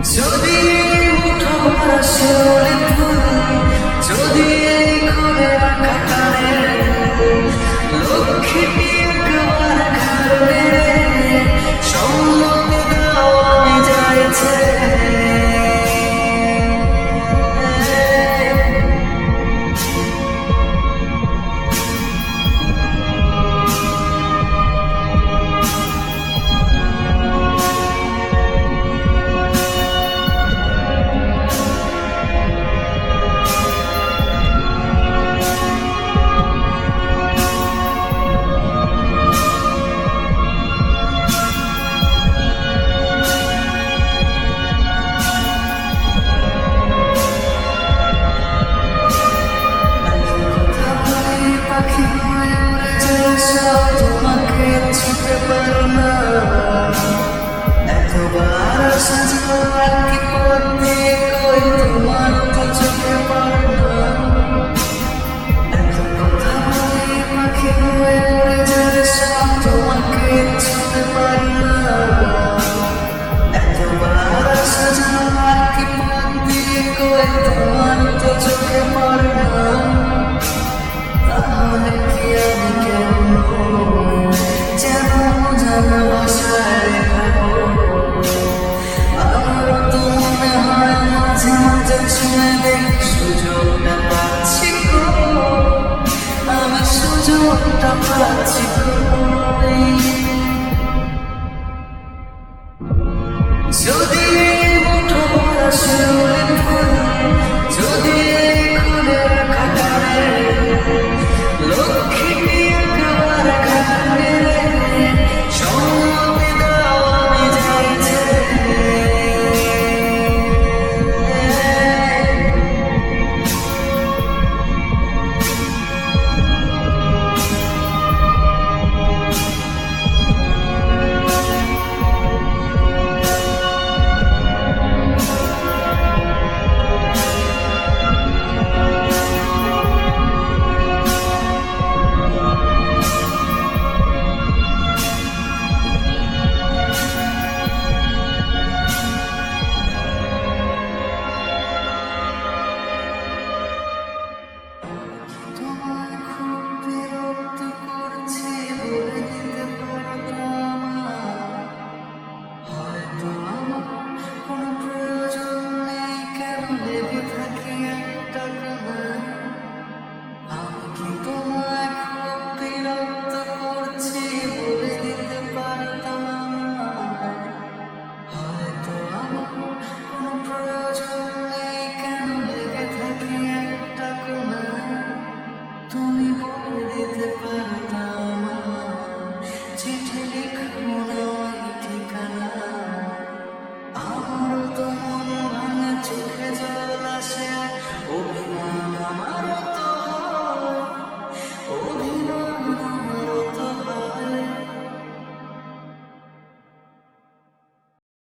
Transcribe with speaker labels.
Speaker 1: যদি মুঠো ভরা শিউলি ফুল, যদি এই খুলে রাখা কানের লক্ষ্মী একবার ঘরে সম্মতি দাও আমি যাইছে। তোমাকে ছুতে পারো না, এতবার সাজবো আর কি পথ দিয়ে কই তোমার তো চোখে পড়ো না। এত কথা বলি পাখি হয়ে উড়ে যাবে সব, তোমাকে ছুতে পারি না, এতবার সাজবো আর কি পথ দিয়ে কই তোমার তো চোখে পড়ো না। তাহলে কি আমি কেমন যেন যেন ভাষায় খাবো, আমারও তো মনে হয় মাঝে মাঝে শুনে দেখি সুযোগটা পাচ্ছি গো, আমি সুযোগটা পাচ্ছি গো। যদি মুঠো ভরা শিউলি ফুল, যদি খুলে রাখা কানের লক্ষ্মী একবার ঘরে সম্মতি দাও আমি যাইছে। তোমায় খুব বিরক্ত করছি বলে দিতে পারতাম, হয়তো আমার কোনো প্রয়োজন নেই, কেন লেগে থাকি একটা কোণে। আমি কি তোমায় খুব বিরক্ত করছি বলে দিতে পারতাম, হয়তো আমার কোনো প্রয়োজন নেই, কেন লেগে থাকি একটা কোণে। তুমি বলে দিতে পারো